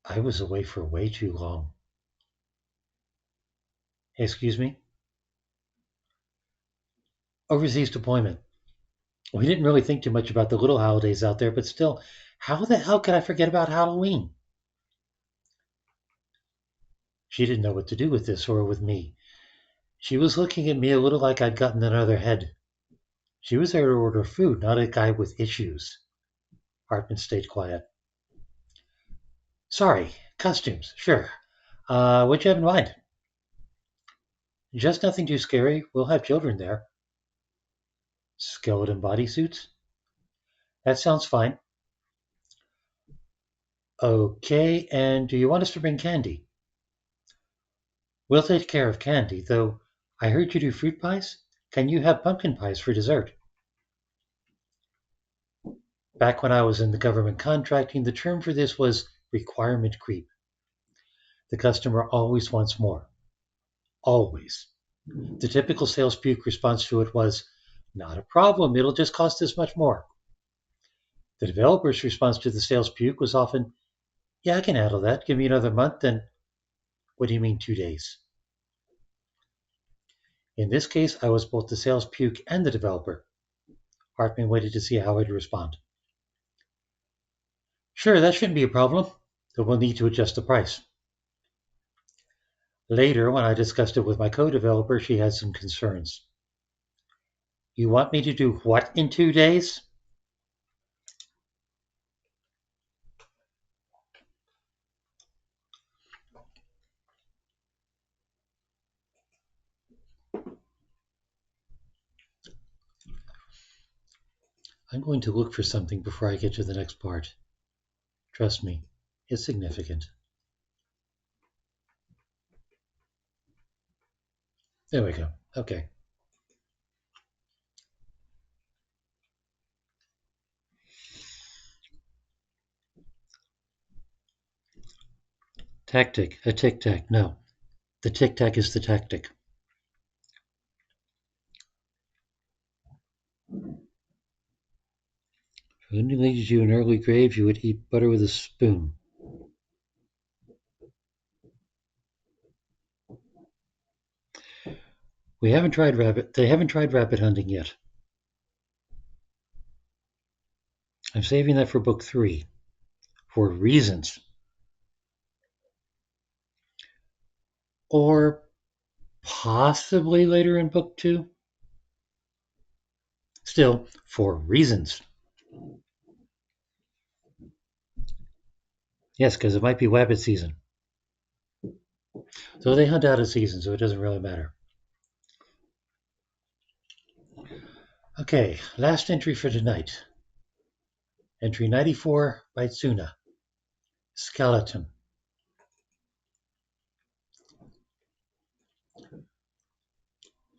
I was away for way too long. Excuse me? Overseas deployment. We didn't really think too much about the little holidays out there, but still, how the hell could I forget about Halloween? She didn't know what to do with this or with me. She was looking at me a little like I'd gotten another head. She was there to order food, not a guy with issues. Hartman stayed quiet. Sorry, costumes, sure. What'd you have in mind? Just nothing too scary. We'll have children there. Skeleton bodysuits? That sounds fine. Okay, and do you want us to bring candy? We'll take care of candy, though I heard you do fruit pies. Can you have pumpkin pies for dessert? Back when I was in the government contracting, the term for this was requirement creep. The customer always wants more. Always. The typical sales puke response to it was, not a problem, it'll just cost this much more. The developer's response to the sales puke was often, yeah, I can handle that. Give me another month, and what do you mean 2 days? In this case, I was both the sales puke and the developer. Hartman waited to see how I'd respond. Sure, that shouldn't be a problem, but we'll need to adjust the price. Later, when I discussed it with my co-developer, she had some concerns. You want me to do what in 2 days? I'm going to look for something before I get to the next part. Trust me, it's significant. There we go. Okay. Tactic, a tic tac. No, the tic tac is the tactic. If it leads you an early grave, you would eat butter with a spoon. We haven't tried rabbit. They haven't tried rabbit hunting yet. I'm saving that for book 3 for reasons, or possibly later in book 2. Still, for reasons. Yes, because it might be rabbit season. So they hunt out of season, so it doesn't really matter. Okay, last entry for tonight. Entry 94 by Tsu'na. Skeleton.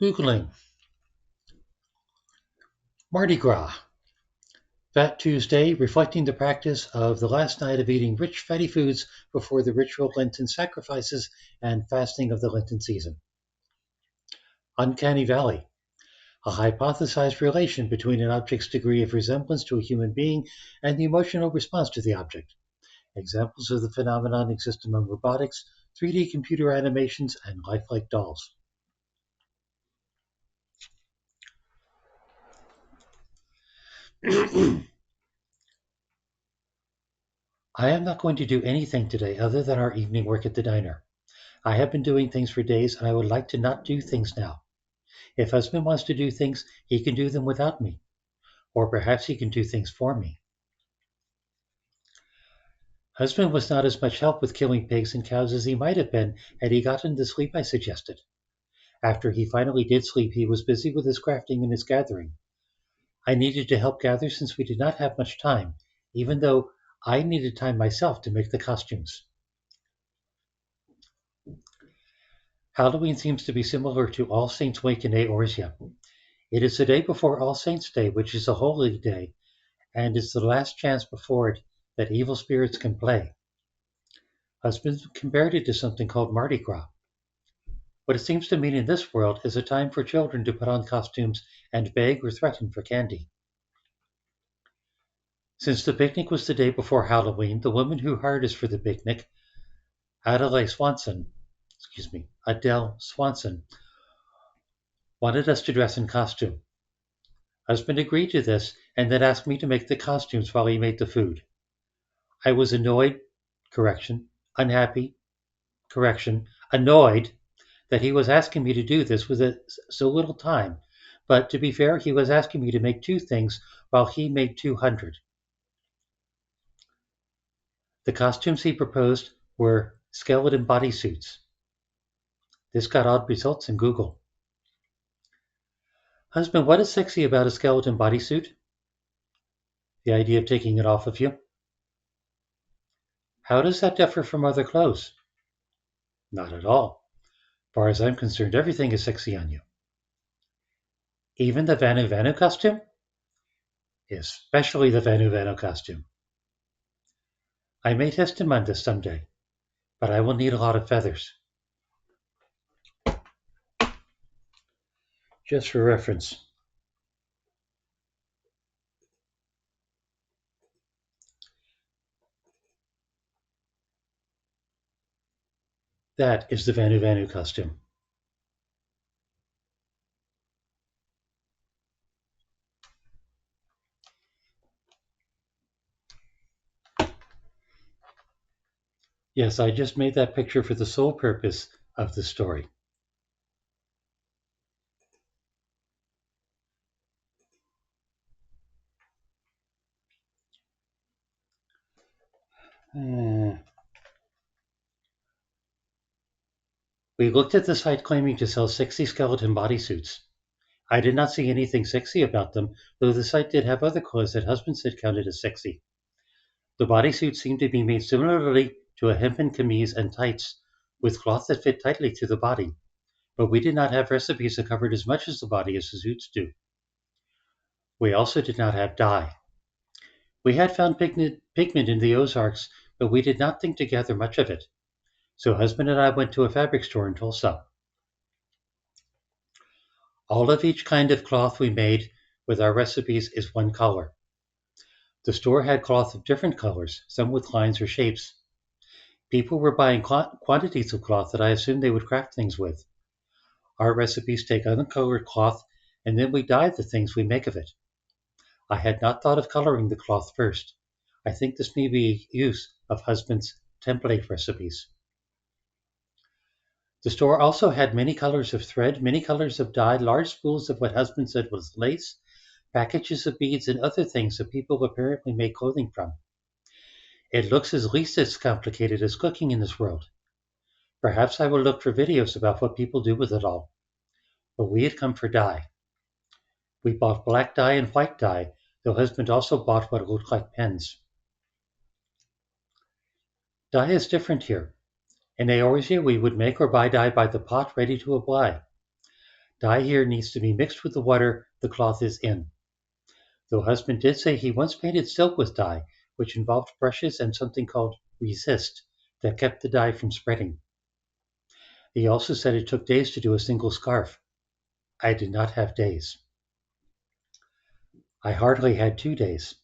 Googling. Mardi Gras. Fat Tuesday, reflecting the practice of the last night of eating rich fatty foods before the ritual Lenten sacrifices and fasting of the Lenten season. Uncanny Valley. A hypothesized relation between an object's degree of resemblance to a human being and the emotional response to the object. Examples of the phenomenon exist among robotics, 3D computer animations, and lifelike dolls. I am not going to do anything today other than our evening work at the diner. I have been doing things for days and I would like to not do things now. If husband wants to do things, he can do them without me. Or perhaps he can do things for me. Husband was not as much help with killing pigs and cows as he might have been had he gotten the sleep I suggested. After he finally did sleep, he was busy with his crafting and his gathering. I needed to help gather since we did not have much time, even though I needed time myself to make the costumes. Halloween seems to be similar to All Saints' Wake in Eorzea. It is the day before All Saints' Day, which is a holy day, and is the last chance before it that evil spirits can play. Husband compared it to something called Mardi Gras. What it seems to mean in this world is a time for children to put on costumes and beg or threaten for candy. Since the picnic was the day before Halloween, the woman who hired us for the picnic, Adele Swanson, wanted us to dress in costume. Husband agreed to this and then asked me to make the costumes while he made the food. I was unhappy, annoyed that he was asking me to do this with so little time. But to be fair, he was asking me to make 2 things while he made 200. The costumes he proposed were skeleton bodysuits. This got odd results in Google. Husband, what is sexy about a skeleton bodysuit? The idea of taking it off of you. How does that differ from other clothes? Not at all. As far as I'm concerned, everything is sexy on you. Even the Vanu Vanu costume? Especially the Vanu Vanu costume. I may test him on this someday, but I will need a lot of feathers. Just for reference. That is the Vanu Vanu costume. Yes, I just made that picture for the sole purpose of the story. We looked at the site claiming to sell sexy skeleton bodysuits. I did not see anything sexy about them, though the site did have other clothes that husband said counted as sexy. The bodysuits seemed to be made similarly to a hempen camise and tights, with cloth that fit tightly to the body, but we did not have recipes that covered as much as the body as the suits do. We also did not have dye. We had found pigment in the Ozarks, but we did not think to gather much of it. So husband and I went to a fabric store in Tulsa. All of each kind of cloth we made with our recipes is one color. The store had cloth of different colors, some with lines or shapes. People were buying quantities of cloth that I assumed they would craft things with. Our recipes take uncolored cloth, and then we dye the things we make of it. I had not thought of coloring the cloth first. I think this may be use of husband's template recipes. The store also had many colors of thread, many colors of dye, large spools of what husband said was lace, packages of beads, and other things that people apparently make clothing from. It looks at least as complicated as cooking in this world. Perhaps I will look for videos about what people do with it all. But we had come for dye. We bought black dye and white dye, though husband also bought what looked like pens. Dye is different here. In Eorzea, we would make or buy dye by the pot ready to apply. Dye here needs to be mixed with the water the cloth is in. Though husband did say he once painted silk with dye, which involved brushes and something called resist that kept the dye from spreading. He also said it took days to do a single scarf. I did not have days. I hardly had 2 days.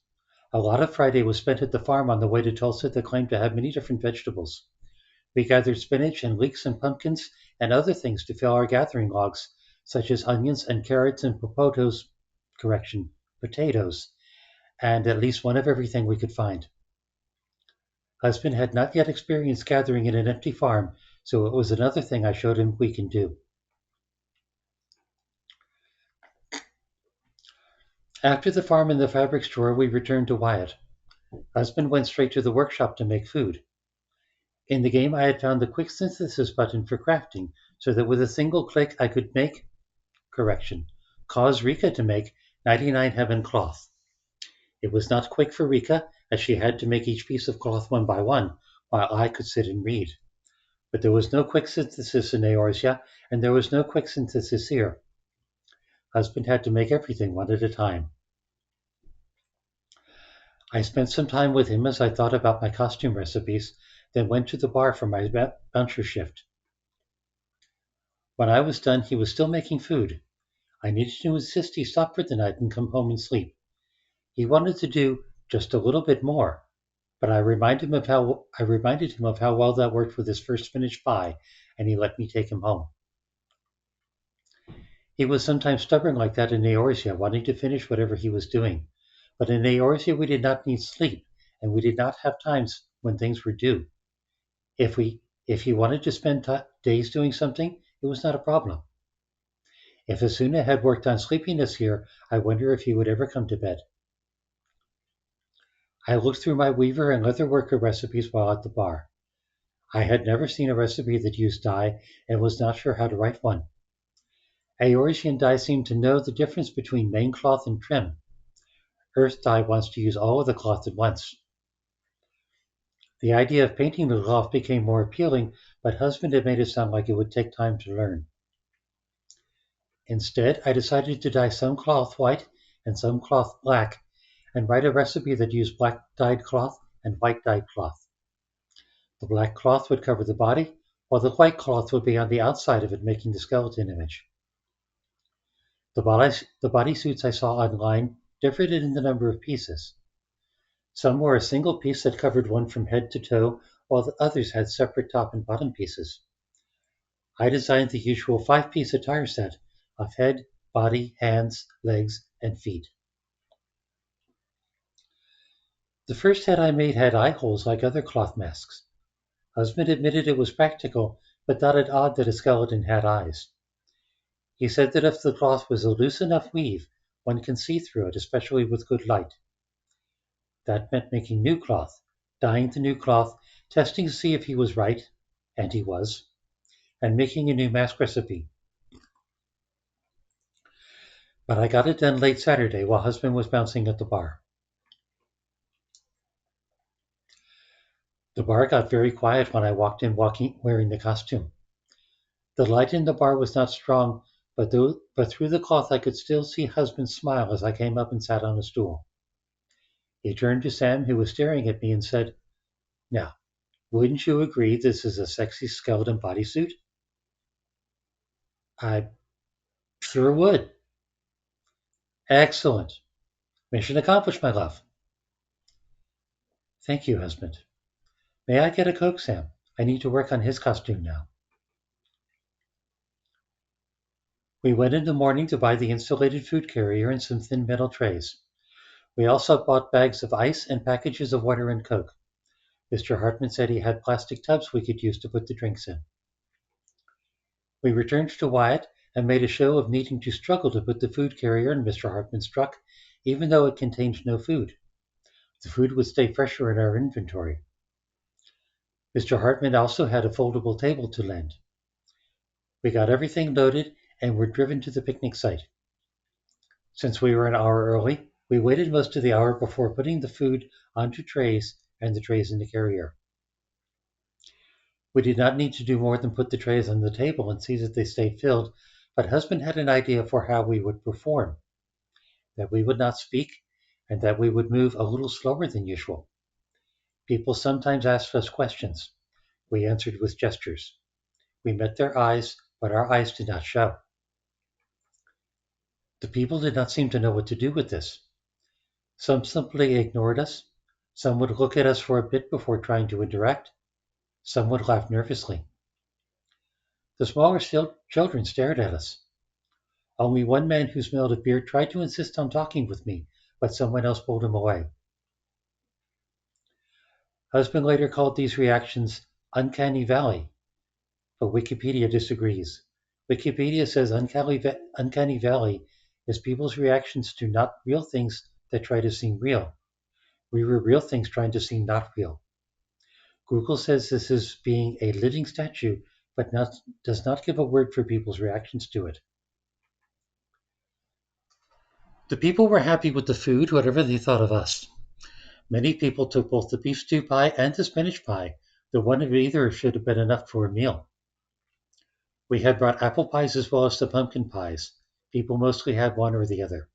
A lot of Friday was spent at the farm on the way to Tulsa that claimed to have many different vegetables. We gathered spinach and leeks and pumpkins and other things to fill our gathering logs, such as onions and carrots and potatoes, and at least one of everything we could find. Husband had not yet experienced gathering in an empty farm, so it was another thing I showed him we can do. After the farm and the fabric store, we returned to Wyatt. Husband went straight to the workshop to make food. In the game, I had found the quick synthesis button for crafting, so that with a single click I could cause Rika to make 99 heaven cloth. It was not quick for Rika, as she had to make each piece of cloth one by one, while I could sit and read. But there was no quick synthesis in Eorzea, and there was no quick synthesis here. Husband had to make everything one at a time. I spent some time with him as I thought about my costume recipes, then went to the bar for my bouncer shift. When I was done, he was still making food. I needed to insist he stop for the night and come home and sleep. He wanted to do just a little bit more, but I reminded him of how well that worked with his first finished pie, and he let me take him home. He was sometimes stubborn like that in Eorzea, wanting to finish whatever he was doing. But in Eorzea we did not need sleep, and we did not have times when things were due. If he wanted to spend days doing something, it was not a problem. If Tsu'na had worked on sleepiness here, I wonder if he would ever come to bed. I looked through my weaver and leatherworker recipes while at the bar. I had never seen a recipe that used dye and was not sure how to write one. Eorzean dye seemed to know the difference between main cloth and trim. Earth dye wants to use all of the cloth at once. The idea of painting the cloth became more appealing, but husband had made it sound like it would take time to learn. Instead, I decided to dye some cloth white and some cloth black, and write a recipe that used black dyed cloth and white dyed cloth. The black cloth would cover the body, while the white cloth would be on the outside of it, making the skeleton image. The bodysuits I saw online differed in the number of pieces. Some were a single piece that covered one from head to toe, while the others had separate top and bottom pieces. I designed the usual 5-piece attire set of head, body, hands, legs, and feet. The first head I made had eye holes like other cloth masks. Husband admitted it was practical, but thought it odd that a skeleton had eyes. He said that if the cloth was a loose enough weave, one can see through it, especially with good light. That meant making new cloth, dyeing the new cloth, testing to see if he was right, and he was, and making a new mask recipe. But I got it done late Saturday while husband was bouncing at the bar. The bar got very quiet when I walked in wearing the costume. The light in the bar was not strong, but through the cloth I could still see husband smile as I came up and sat on a stool. He turned to Sam, who was staring at me, and said, "Now, Wouldn't you agree this is a sexy skeleton bodysuit? I sure would. Excellent. Mission accomplished, my love. Thank you, husband. May I get a Coke, Sam? I need to work on his costume now. We went in the morning to buy the insulated food carrier and some thin metal trays. We also bought bags of ice and packages of water and Coke. Mr. Hartman said he had plastic tubs we could use to put the drinks in. We returned to Wyatt and made a show of needing to struggle to put the food carrier in Mr. Hartman's truck, even though it contained no food. The food would stay fresher in our inventory. Mr. Hartman also had a foldable table to lend. We got everything loaded and were driven to the picnic site. Since we were an hour early, we waited most of the hour before putting the food onto trays and the trays in the carrier. We did not need to do more than put the trays on the table and see that they stayed filled, but husband had an idea for how we would perform, that we would not speak, and that we would move a little slower than usual. People sometimes asked us questions. We answered with gestures. We met their eyes, but our eyes did not show. The people did not seem to know what to do with this. Some simply ignored us. Some would look at us for a bit before trying to interact. Some would laugh nervously. The smaller children stared at us. Only one man who smelled of beer tried to insist on talking with me, but someone else pulled him away. Husband later called these reactions uncanny valley, but Wikipedia disagrees. Wikipedia says uncanny valley is people's reactions to not real things that try to seem real. We were real things trying to seem not real. Google says this is being a living statue, but does not give a word for people's reactions to it. The people were happy with the food, whatever they thought of us. Many people took both the beef stew pie and the spinach pie. The one of either should have been enough for a meal. We had brought apple pies as well as the pumpkin pies. People mostly had one or the other.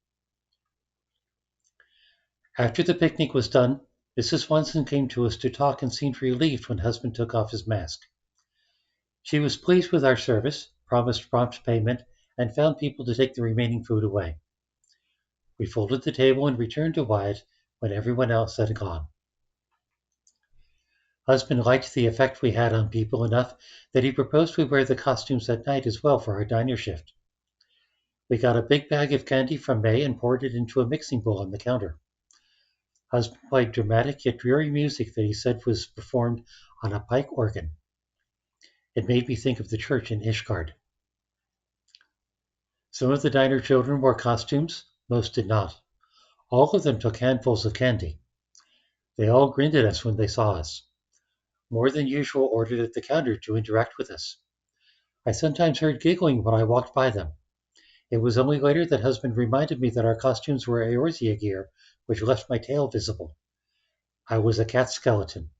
After the picnic was done, Mrs. Swanson came to us to talk and seemed relieved when husband took off his mask. She was pleased with our service, promised prompt payment, and found people to take the remaining food away. We folded the table and returned to Wyatt when everyone else had gone. Husband liked the effect we had on people enough that he proposed we wear the costumes at night as well for our diner shift. We got a big bag of candy from May and poured it into a mixing bowl on the counter. Husband played dramatic yet dreary music that he said was performed on a pipe organ. It made me think of the church in Ishgard. Some of the diner children wore costumes, most did not. All of them took handfuls of candy. They all grinned at us when they saw us. More than usual ordered at the counter to interact with us. I sometimes heard giggling when I walked by them. It was only later that husband reminded me that our costumes were Eorzea gear, which left my tail visible. I was a cat skeleton,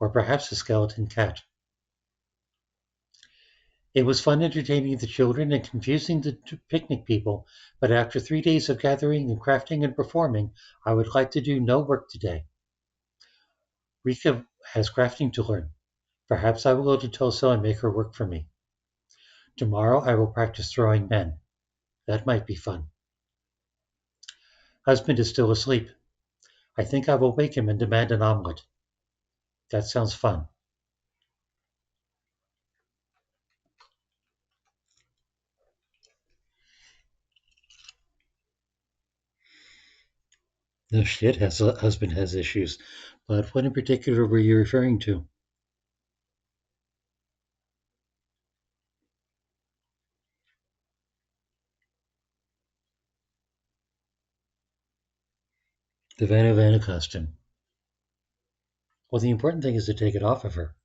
or perhaps a skeleton cat. It was fun entertaining the children and confusing the picnic people, but after 3 days of gathering and crafting and performing, I would like to do no work today. Rika has crafting to learn. Perhaps I will go to Toso and make her work for me. Tomorrow I will practice throwing men. That might be fun. Husband is still asleep. I think I will wake him and demand an omelet. That sounds fun. No shit, husband has issues. But what in particular were you referring to? The Vanna Vanna costume. Well, the important thing is to take it off of her.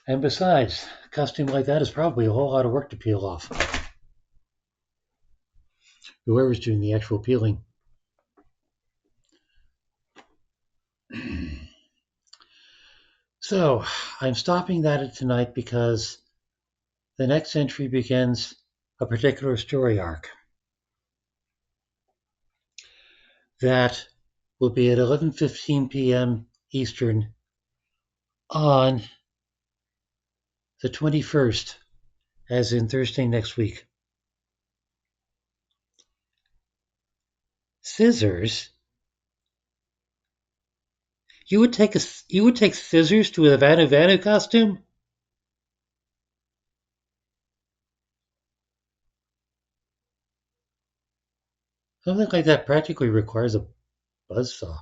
And besides, a costume like that is probably a whole lot of work to peel off. Whoever's doing the actual peeling. So, I'm stopping that tonight because the next entry begins a particular story arc. That will be at 11:15 p.m. Eastern on the 21st, as in Thursday next week. Scissors? You would take scissors to a Vanna Vanna costume? Something like that practically requires a buzzsaw.